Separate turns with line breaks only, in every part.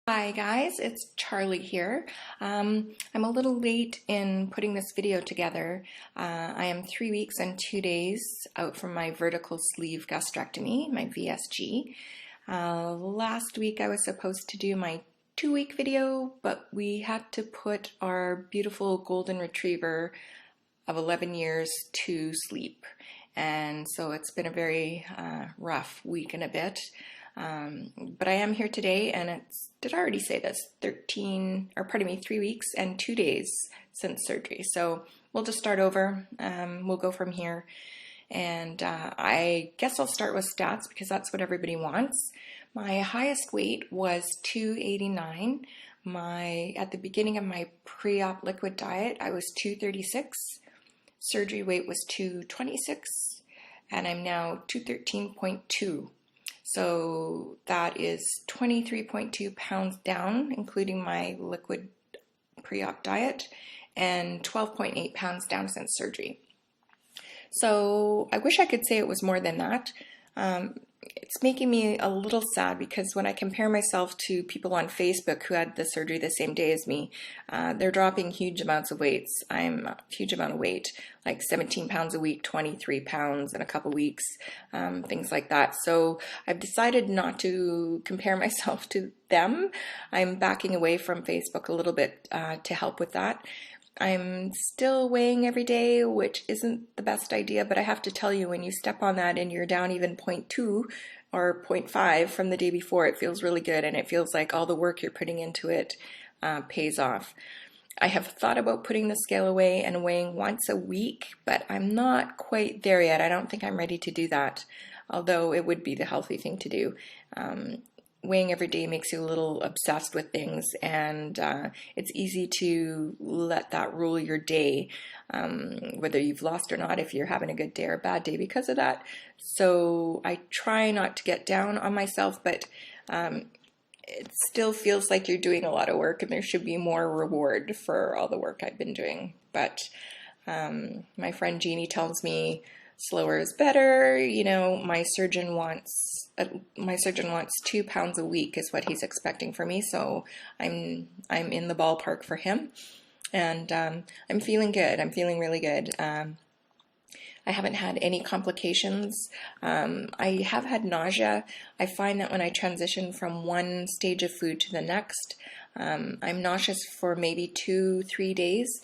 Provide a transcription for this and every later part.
Hi guys, it's Charlie here. I'm a little late in putting this video together. I am 3 weeks and 2 days out from my vertical sleeve gastrectomy, my VSG. Last week I was supposed to do my 2-week video, but we had to put our beautiful golden retriever of 11 years to sleep. And so it's been a very rough week and a bit. But I am here today, and did I already say this? 3 weeks and 2 days since surgery. So we'll just start over. We'll go from here. And I guess I'll start with stats because that's what everybody wants. My highest weight was 289. At the beginning of my pre-op liquid diet, I was 236. Surgery weight was 226, and I'm now 213.2. So that is 23.2 pounds down, including my liquid pre-op diet, and 12.8 pounds down since surgery. So I wish I could say it was more than that. It's making me a little sad because when I compare myself to people on Facebook who had the surgery the same day as me, they're dropping huge amounts of weights. I'm a huge amount of weight, like 17 pounds a week, 23 pounds in a couple weeks, things like that. So I've decided not to compare myself to them. I'm backing away from Facebook a little bit to help with that. I'm still weighing every day, which isn't the best idea, but I have to tell you, when you step on that and you're down even 0.2 or 0.5 from the day before, it feels really good, and it feels like all the work you're putting into it pays off. I have thought about putting the scale away and weighing once a week, but I'm not quite there yet. I don't think I'm ready to do that, although it would be the healthy thing to do. Weighing every day makes you a little obsessed with things, and it's easy to let that rule your day, whether you've lost or not, if you're having a good day or a bad day because of that. So I try not to get down on myself, but it still feels like you're doing a lot of work and there should be more reward for all the work I've been doing. But my friend Jeannie tells me slower is better. You know, my surgeon wants 2 pounds a week is what he's expecting for me. So I'm in the ballpark for him, and I'm feeling good. I'm feeling really good. I haven't had any complications. I have had nausea. I find that when I transition from one stage of food to the next, I'm nauseous for maybe 2-3 days.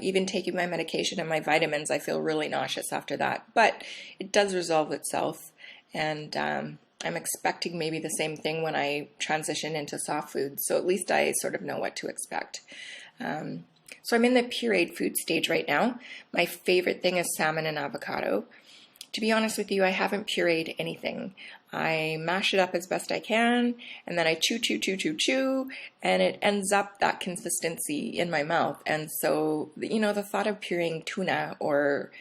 Even taking my medication and my vitamins, I feel really nauseous after that. But it does resolve itself, and I'm expecting maybe the same thing when I transition into soft foods. So at least I sort of know what to expect. So I'm in the pureed food stage right now. My favorite thing is salmon and avocado. To be honest with you, I haven't pureed anything. I mash it up as best I can, and then I chew, and it ends up that consistency in my mouth. And so, you know, the thought of pureeing tuna or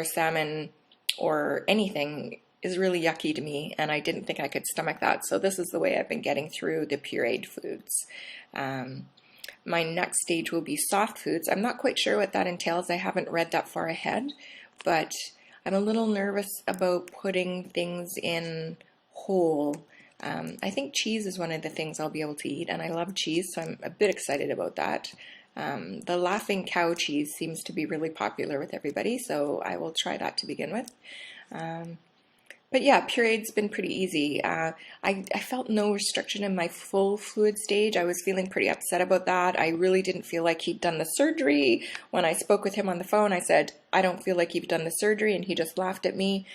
salmon or anything is really yucky to me, and I didn't think I could stomach that. So this is the way I've been getting through the pureed foods. My next stage will be soft foods. I'm not quite sure what that entails. I haven't read that far ahead, but I'm a little nervous about putting things in whole. I think cheese is one of the things I'll be able to eat, and I love cheese, so I'm a bit excited about that. The Laughing Cow cheese seems to be really popular with everybody, so I will try that to begin with. But yeah, pureed's been pretty easy. I felt no restriction in my full fluid stage. I was feeling pretty upset about that. I really didn't feel like he'd done the surgery. When I spoke with him on the phone, I said, I don't feel like you've done the surgery, and he just laughed at me.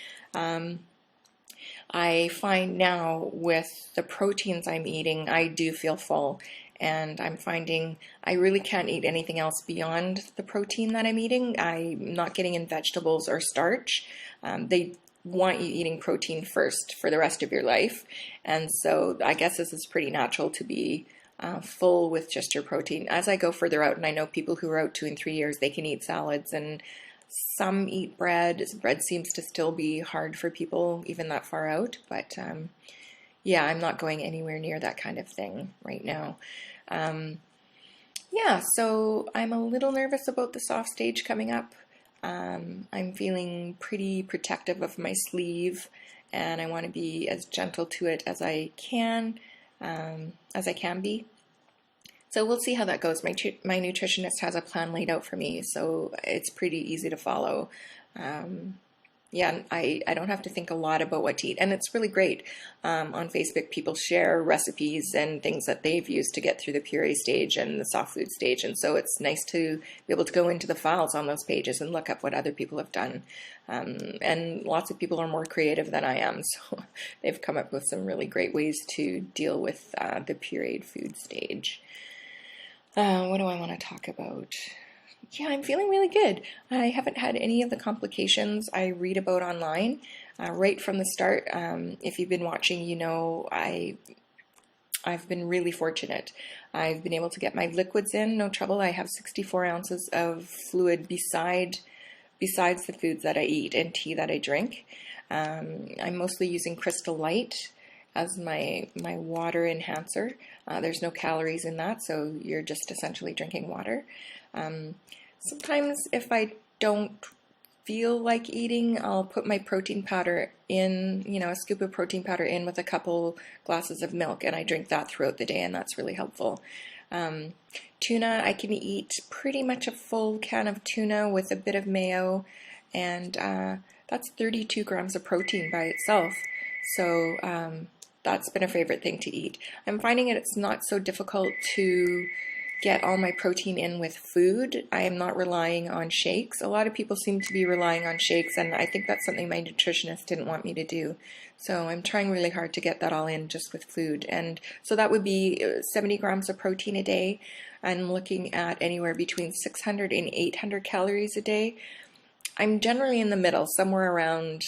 I find now with the proteins I'm eating, I do feel full, and I'm finding I really can't eat anything else beyond the protein that I'm eating. I'm not getting in vegetables or starch. They want you eating protein first for the rest of your life, and so I guess this is pretty natural to be full with just your protein. As I go further out, and I know people who are out 2 and 3 years, they can eat salads, and some eat bread. Bread seems to still be hard for people even that far out, but yeah, I'm not going anywhere near that kind of thing right now. Yeah, so I'm a little nervous about the soft stage coming up. I'm feeling pretty protective of my sleeve, and I want to be as gentle to it as I can. as I can be. So we'll see how that goes. My nutritionist has a plan laid out for me, so it's pretty easy to follow. Yeah, I don't have to think a lot about what to eat. And it's really great. On Facebook, people share recipes and things that they've used to get through the puree stage and the soft food stage. And so it's nice to be able to go into the files on those pages and look up what other people have done. And lots of people are more creative than I am, so they've come up with some really great ways to deal with the pureed food stage. What do I want to talk about? Yeah, I'm feeling really good. I haven't had any of the complications I read about online right from the start. If you've been watching, you know I've been really fortunate. I've been able to get my liquids in, no trouble. I have 64 ounces of fluid besides the foods that I eat and tea that I drink. I'm mostly using Crystal Light as my water enhancer. There's no calories in that, so you're just essentially drinking water. Sometimes if I don't feel like eating, I'll put my protein powder in, a scoop of protein powder in with a couple glasses of milk, and I drink that throughout the day, and that's really helpful. Tuna, I can eat pretty much a full can of tuna with a bit of mayo, and that's 32 grams of protein by itself. So that's been a favorite thing to eat. I'm finding it's not so difficult to get all my protein in with food. I am not relying on shakes. A lot of people seem to be relying on shakes, and I think that's something my nutritionist didn't want me to do. So I'm trying really hard to get that all in just with food. And so that would be 70 grams of protein a day. I'm looking at anywhere between 600 and 800 calories a day. I'm generally in the middle, somewhere around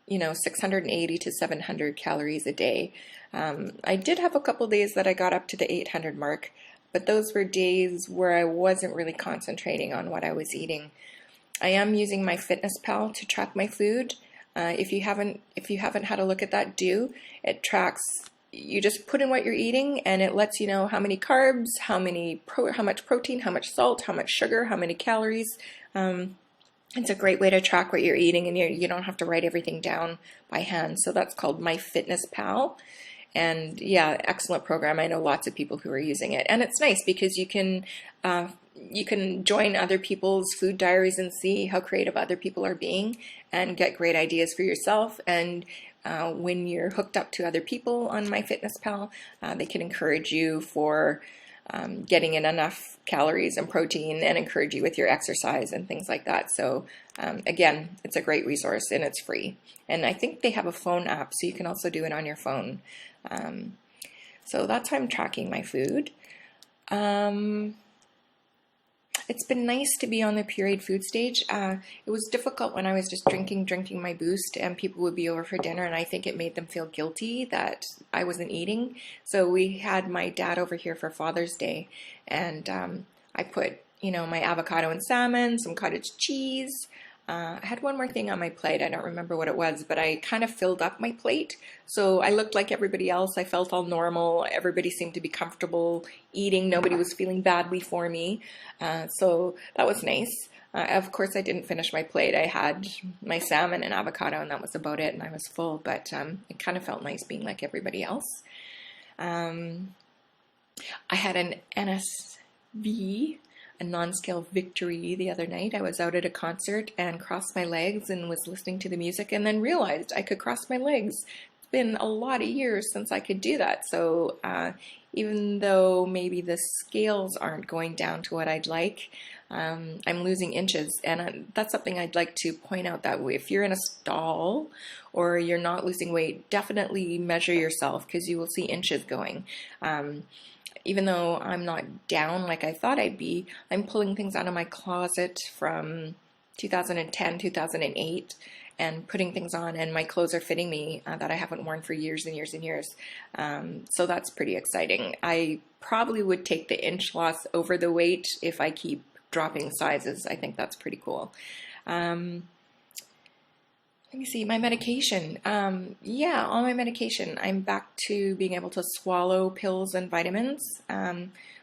680 to 700 calories a day. I did have a couple days that I got up to the 800 mark, but those were days where I wasn't really concentrating on what I was eating. I am using MyFitnessPal to track my food. If you haven't had a look at that, do. It tracks. You just put in what you're eating, and it lets you know how many carbs, how much protein, how much salt, how much sugar, how many calories. It's a great way to track what you're eating, and you don't have to write everything down by hand. So that's called MyFitnessPal. And yeah, excellent program. I know lots of people who are using it. And it's nice because you can join other people's food diaries and see how creative other people are being and get great ideas for yourself. And when you're hooked up to other people on MyFitnessPal, they can encourage you for getting in enough calories and protein and encourage you with your exercise and things like that. So again, it's a great resource and it's free. And I think they have a phone app, so you can also do it on your phone. So that's how I'm tracking my food. It's been nice to be on the pureed food stage. It was difficult when I was just drinking my Boost, and people would be over for dinner, and I think it made them feel guilty that I wasn't eating. So we had my dad over here for Father's Day, and I put, my avocado and salmon, some cottage cheese. I had one more thing on my plate. I don't remember what it was, but I kind of filled up my plate. So I looked like everybody else. I felt all normal. Everybody seemed to be comfortable eating. Nobody was feeling badly for me. So that was nice. Of course, I didn't finish my plate. I had my salmon and avocado, and that was about it, and I was full. But it kind of felt nice being like everybody else. I had an NSV, a non-scale victory, the other night. I was out at a concert and crossed my legs and was listening to the music, and then realized I could cross my legs. It's been a lot of years since I could do that. So even though maybe the scales aren't going down to what I'd like, I'm losing inches, and that's something I'd like to point out, that if you're in a stall or you're not losing weight, definitely measure yourself, because you will see inches going. Even though I'm not down like I thought I'd be, I'm pulling things out of my closet from 2010, 2008, and putting things on, and my clothes are fitting me that I haven't worn for years and years and years. So that's pretty exciting. I probably would take the inch loss over the weight if I keep dropping sizes. I think that's pretty cool. Let me see, my medication. Yeah, all my medication. I'm back to being able to swallow pills and vitamins,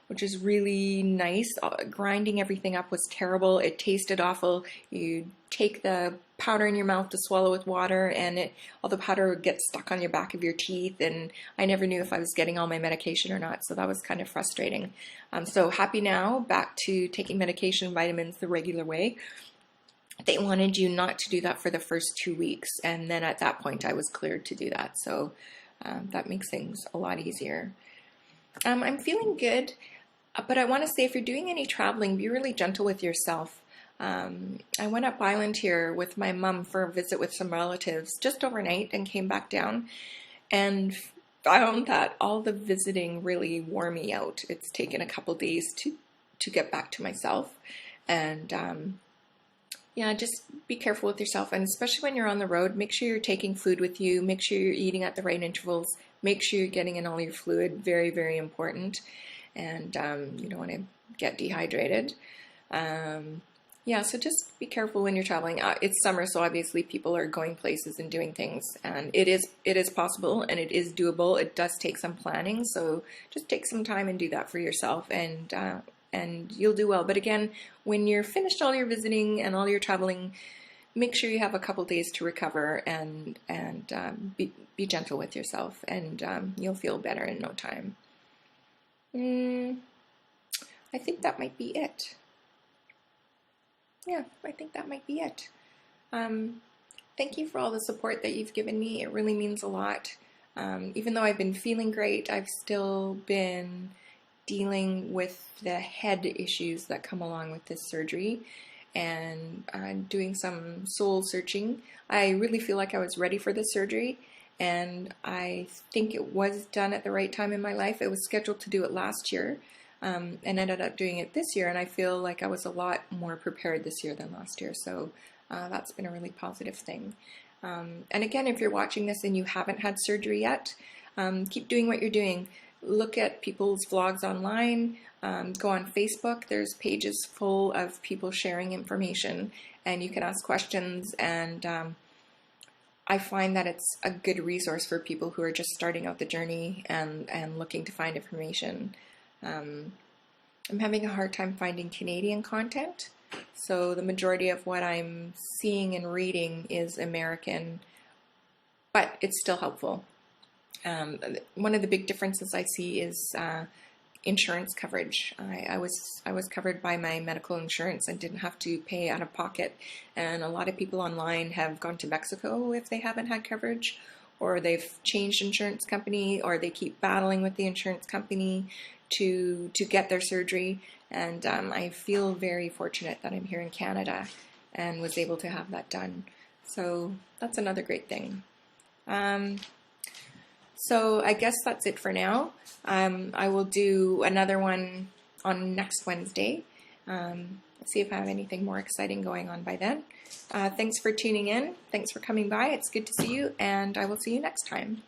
which is really nice. Grinding everything up was terrible. It tasted awful. You take the powder in your mouth to swallow with water, and all the powder would get stuck on your back of your teeth, and I never knew if I was getting all my medication or not, so that was kind of frustrating. So happy now, back to taking medication, vitamins the regular way. They wanted you not to do that for the first 2 weeks, and then at that point I was cleared to do that, so that makes things a lot easier. I'm feeling good, but I want to say if you're doing any traveling, be really gentle with yourself. I went up island here with my mom for a visit with some relatives just overnight and came back down and found that all the visiting really wore me out. It's taken a couple days to get back to myself, and yeah, just be careful with yourself, and especially when you're on the road, make sure you're taking food with you, make sure you're eating at the right intervals, make sure you're getting in all your fluid, very, very important, and you don't want to get dehydrated. Yeah, so just be careful when you're traveling. It's summer, so obviously people are going places and doing things, and it is possible and it is doable. It does take some planning, so just take some time and do that for yourself, and you'll do well. But again, when you're finished all your visiting and all your traveling, make sure you have a couple days to recover and be gentle with yourself, and you'll feel better in no time. I think that might be it. Yeah, I think that might be it. Thank you for all the support that you've given me. It really means a lot. Even though I've been feeling great, I've still been dealing with the head issues that come along with this surgery, and doing some soul searching. I really feel like I was ready for this surgery, and I think it was done at the right time in my life. It was scheduled to do it last year, and ended up doing it this year, and I feel like I was a lot more prepared this year than last year, so that's been a really positive thing. And again, if you're watching this and you haven't had surgery yet, keep doing what you're doing. Look at people's vlogs online, go on Facebook. There's pages full of people sharing information, and you can ask questions, and I find that it's a good resource for people who are just starting out the journey and looking to find information. I'm having a hard time finding Canadian content, so the majority of what I'm seeing and reading is American, but it's still helpful. One of the big differences I see is insurance coverage. I was covered by my medical insurance and didn't have to pay out of pocket. And a lot of people online have gone to Mexico if they haven't had coverage, or they've changed insurance company, or they keep battling with the insurance company to get their surgery. And I feel very fortunate that I'm here in Canada and was able to have that done. So that's another great thing. So I guess that's it for now. I will do another one on next Wednesday. Let's see if I have anything more exciting going on by then. Thanks for tuning in. Thanks for coming by. It's good to see you, and I will see you next time.